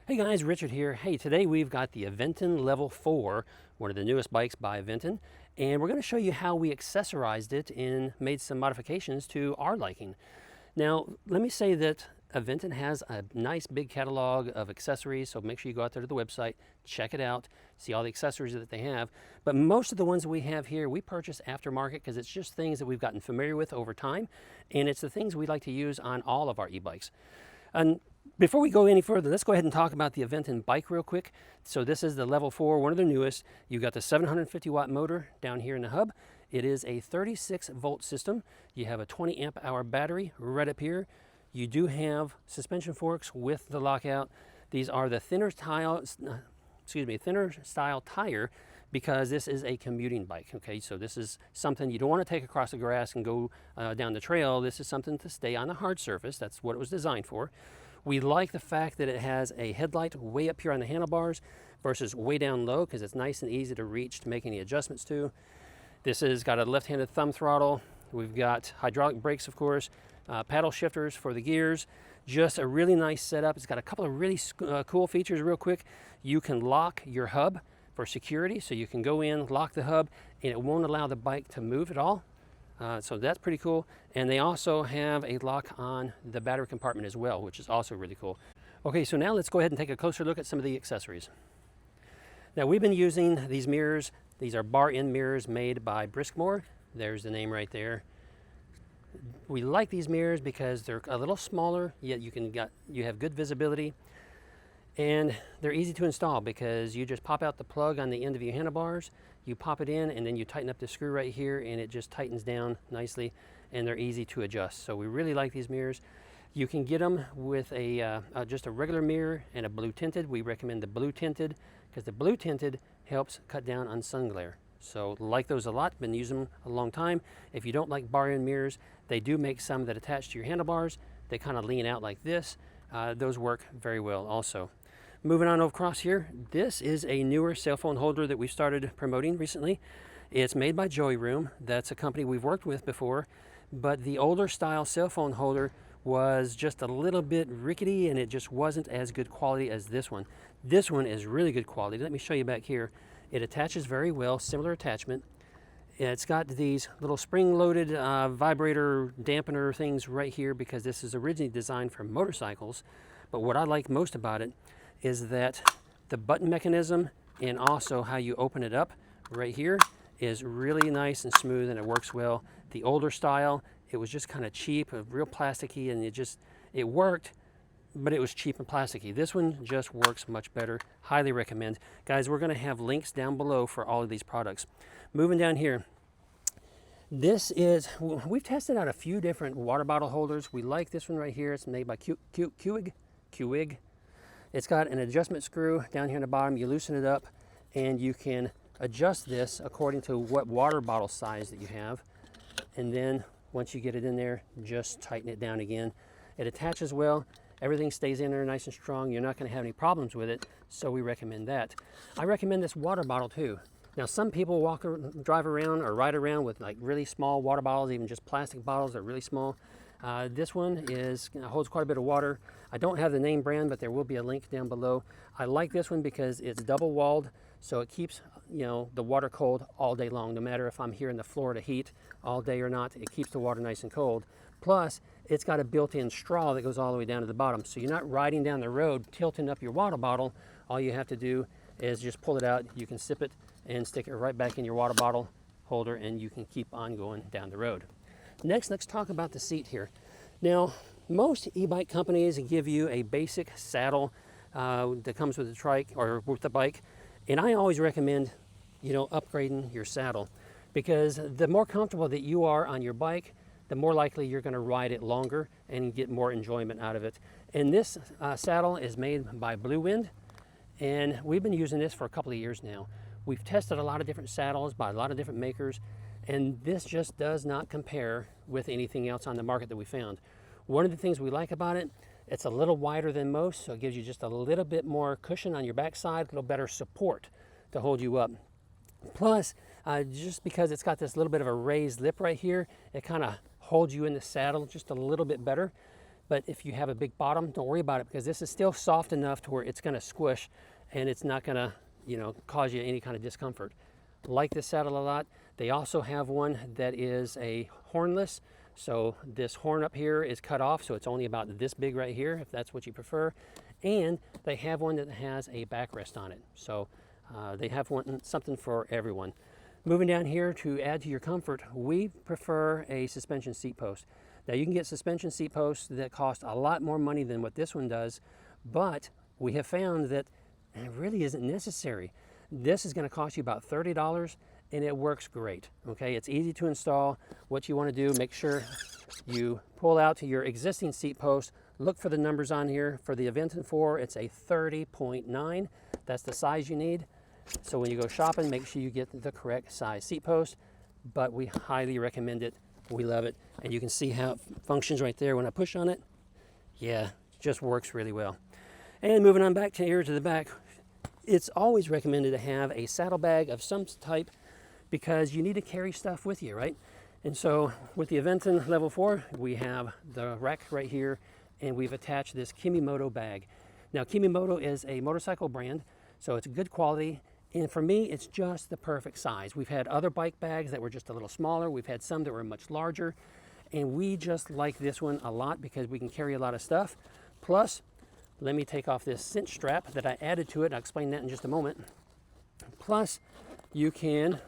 Hey guys, Richard here. Hey, today we've got the Aventon Level 4, one of the newest bikes by Aventon, and we're going to show you how we accessorized it and made some modifications to our liking. Now, let me say that Aventon has a nice big catalog of accessories, so make sure you go out there to the website, check it out, see all the accessories that they have. But most of the ones that we have here, we purchase aftermarket because it's just things that we've gotten familiar with over time, and it's the things we like to use on all of our e-bikes. And before we go any further, let's go ahead and talk about the Aventon bike real quick. So this is the Level 4, one of the newest. You've got the 750 watt motor down here in the hub. It is a 36 volt system. You have a 20 amp hour battery right up here. You do have suspension forks with the lockout. These are the thinner style tire because this is a commuting bike. Okay, so this is something you don't want to take across the grass and go down the trail. This is something to stay on the hard surface. That's what it was designed for. We like the fact that it has a headlight way up here on the handlebars versus way down low because it's nice and easy to reach to make any adjustments to. This has got a left-handed thumb throttle. We've got hydraulic brakes, of course, paddle shifters for the gears. Just a really nice setup. It's got a couple of really cool features real quick. You can lock your hub for security, so you can go in, lock the hub, and it won't allow the bike to move at all. So that's pretty cool. And they also have a lock on the battery compartment as well, which is also really cool. Okay, so now let's go ahead and take a closer look at some of the accessories. Now we've been using these mirrors. These are bar end mirrors made by Briskmore. There's the name right there. We like these mirrors because they're a little smaller, yet you have good visibility. And they're easy to install because you just pop out the plug on the end of your handlebars, you pop it in, and then you tighten up the screw right here, and it just tightens down nicely, and they're easy to adjust. So we really like these mirrors. You can get them with just a regular mirror and a blue tinted. We recommend the blue tinted because the blue tinted helps cut down on sun glare. So like those a lot, been using them a long time. If you don't like bar end mirrors, they do make some that attach to your handlebars. They kind of lean out like this. Those work very well also. Moving on across here, this is a newer cell phone holder that we started promoting recently. It's made by Joey Room. That's a company we've worked with before, but the older style cell phone holder was just a little bit rickety and it just wasn't as good quality as this one. This one is really good quality. Let me show you back here. It attaches very well, similar attachment. It's got these little spring-loaded vibrator dampener things right here because this is originally designed for motorcycles. But what I like most about it is that the button mechanism and also how you open it up right here is really nice and smooth, and it works well. The older style, it was just kind of cheap, real plasticky, and it worked, but it was cheap and plasticky. This one just works much better. Highly recommend. Guys, we're going to have links down below for all of these products. Moving down here, we've tested out a few different water bottle holders. We like this one right here. It's made by Keuig. It's got an adjustment screw down here in the bottom. You loosen it up and you can adjust this according to what water bottle size that you have. And then once you get it in there, just tighten it down again. It attaches well. Everything stays in there nice and strong. You're not going to have any problems with it, so we recommend that. I recommend this water bottle too. Now some people drive around or ride around with like really small water bottles, even just plastic bottles that are really small. This one holds quite a bit of water. I don't have the name brand, but there will be a link down below. I like this one because it's double walled, so it keeps the water cold all day long. No matter if I'm here in the Florida heat all day or not, it keeps the water nice and cold. Plus, it's got a built-in straw that goes all the way down to the bottom, so you're not riding down the road tilting up your water bottle. All you have to do is just pull it out. You can sip it and stick it right back in your water bottle holder, and you can keep on going down the road. Next, let's talk about the seat here. Now, most e-bike companies give you a basic saddle that comes with the trike or with the bike, and I always recommend, upgrading your saddle because the more comfortable that you are on your bike, the more likely you're going to ride it longer and get more enjoyment out of it. And this saddle is made by Blue Wind, and we've been using this for a couple of years now. We've tested a lot of different saddles by a lot of different makers, and this just does not compare with anything else on the market that we found. One of the things we like about it, it's a little wider than most, so it gives you just a little bit more cushion on your backside, a little better support to hold you up. Plus, just because it's got this little bit of a raised lip right here, it kind of holds you in the saddle just a little bit better. But if you have a big bottom, don't worry about it, because this is still soft enough to where it's going to squish and it's not going to, you know, cause you any kind of discomfort. Like this saddle a lot. They also have one that is a hornless. So this horn up here is cut off, so it's only about this big right here, if that's what you prefer. And they have one that has a backrest on it. So they have something for everyone. Moving down here, to add to your comfort, we prefer a suspension seat post. Now you can get suspension seat posts that cost a lot more money than what this one does, but we have found that it really isn't necessary. This is going to cost you about $30 and it works great. Okay, it's easy to install. What you want to do, make sure you pull out to your existing seat post, look for the numbers on here. For the Aventon 4, it's a 30.9. That's the size you need. So when you go shopping, make sure you get the correct size seat post, but we highly recommend it. We love it. And you can see how it functions right there when I push on it. Yeah, it just works really well. And moving on back to here to the back, it's always recommended to have a saddlebag of some type, because you need to carry stuff with you, right? And so with the Aventon Level 4, we have the rack right here, and we've attached this Kimimoto bag. Now, Kimimoto is a motorcycle brand, so it's good quality. And for me, it's just the perfect size. We've had other bike bags that were just a little smaller. We've had some that were much larger. And we just like this one a lot because we can carry a lot of stuff. Plus, let me take off this cinch strap that I added to it. I'll explain that in just a moment. Plus, you can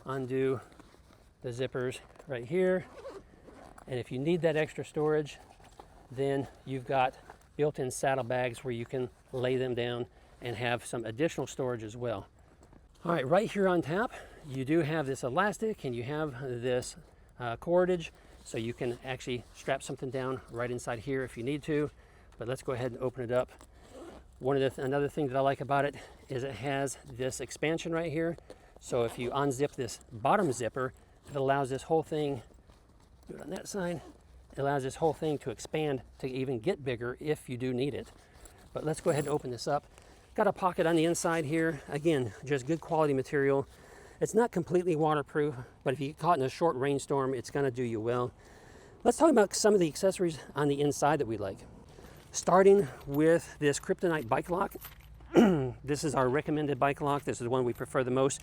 undo the zippers right here. And if you need that extra storage, then you've got built-in saddlebags where you can lay them down and have some additional storage as well. All right, right here on top, you do have this elastic and you have this cordage, so you can actually strap something down right inside here if you need to. But let's go ahead and open it up. Another thing that I like about it is it has this expansion right here. So if you unzip this bottom zipper, it allows this whole thing, do it on that side, it allows this whole thing to expand to even get bigger if you do need it. But let's go ahead and open this up. Got a pocket on the inside here. Again, just good quality material. It's not completely waterproof, but if you get caught in a short rainstorm, it's gonna do you well. Let's talk about some of the accessories on the inside that we like. Starting with this Kryptonite bike lock. This is our recommended bike lock. This is the one we prefer the most.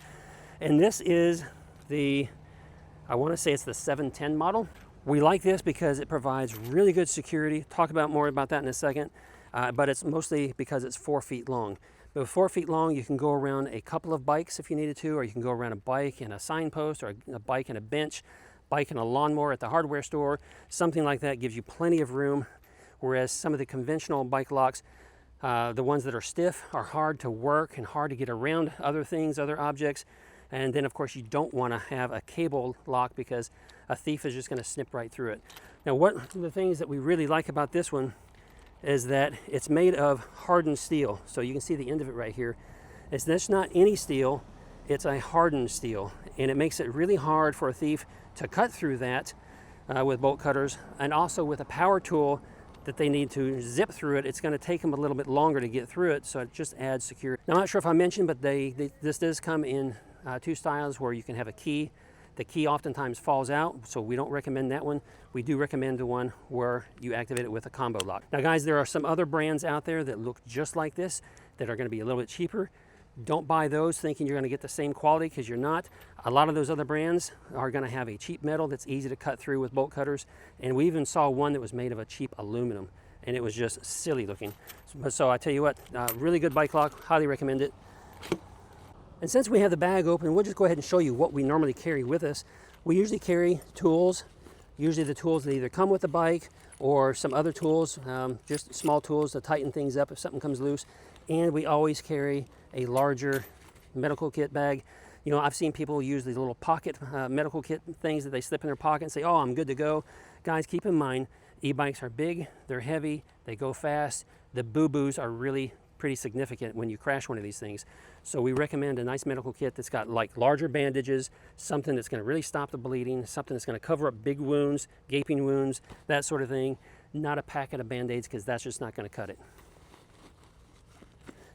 And this is I wanna say it's the 710 model. We like this because it provides really good security. Talk more about that in a second. But it's mostly because it's 4 feet long. But with 4 feet long, you can go around a couple of bikes if you needed to, or you can go around a bike and a signpost, or a bike and a bench, bike and a lawnmower at the hardware store. Something like that gives you plenty of room, whereas some of the conventional bike locks, the ones that are stiff, are hard to work and hard to get around other things, other objects. And then, of course, you don't want to have a cable lock because a thief is just going to snip right through it. Now, one of the things that we really like about this one is that it's made of hardened steel. So you can see the end of it right here. That's not any steel, it's a hardened steel. And it makes it really hard for a thief to cut through that with bolt cutters. And also with a power tool that they need to zip through it, it's going to take them a little bit longer to get through it. So it just adds security. Now, I'm not sure if I mentioned, but this does come in 2 styles where you can have a key. The key oftentimes falls out, so we don't recommend that one. We do recommend the one where you activate it with a combo lock. Now guys, there are some other brands out there that look just like this that are going to be a little bit cheaper. Don't buy those thinking you're going to get the same quality, because you're not. A lot of those other brands are going to have a cheap metal that's easy to cut through with bolt cutters, and we even saw one that was made of a cheap aluminum, and it was just silly looking. So I tell you what, really good bike lock, highly recommend it. And since we have the bag open, we'll just go ahead and show you what we normally carry with us. We usually carry tools, usually the tools that either come with the bike or some other tools, just small tools to tighten things up if something comes loose. And we always carry a larger medical kit bag. You know, I've seen people use these little pocket medical kit things that they slip in their pocket and say, oh, I'm good to go. Guys, keep in mind, e-bikes are big, they're heavy, they go fast. The boo-boos are really pretty significant when you crash one of these things. So we recommend a nice medical kit that's got like larger bandages, something that's going to really stop the bleeding, something that's going to cover up big wounds, gaping wounds, that sort of thing. Not a packet of band-aids, because that's just not going to cut it.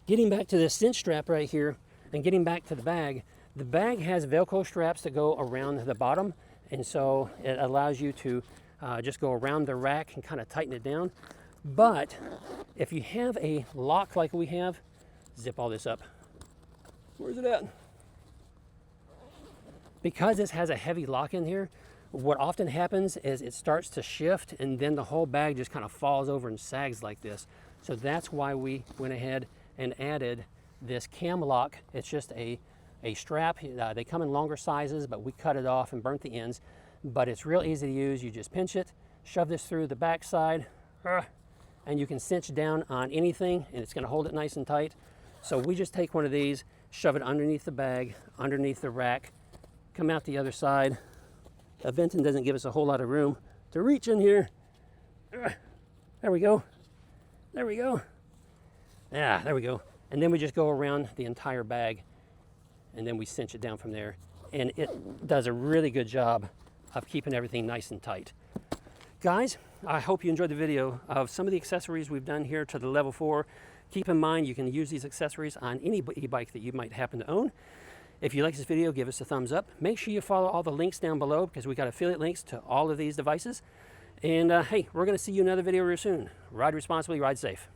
Getting back to this cinch strap right here and getting back to the bag has Velcro straps that go around the bottom, and so it allows you to just go around the rack and kind of tighten it down. But if you have a lock like we have, zip all this up. Where's it at? Because this has a heavy lock in here, what often happens is it starts to shift and then the whole bag just kind of falls over and sags like this. So that's why we went ahead and added this cam lock. It's just a strap. They come in longer sizes, but we cut it off and burnt the ends. But it's real easy to use. You just pinch it, shove this through the back side, and you can cinch down on anything and it's going to hold it nice and tight. So we just take one of these, shove it underneath the bag, underneath the rack, come out the other side. Aventon doesn't give us a whole lot of room to reach in here. There we go. There we go. Yeah, there we go. And then we just go around the entire bag and then we cinch it down from there. And it does a really good job of keeping everything nice and tight. Guys, I hope you enjoyed the video of some of the accessories we've done here to the Level 4. Keep in mind you can use these accessories on any e-bike that you might happen to own. If you like this video, give us a thumbs up. Make sure you follow all the links down below because we got affiliate links to all of these devices. And hey, we're going to see you in another video real soon. Ride responsibly, ride safe.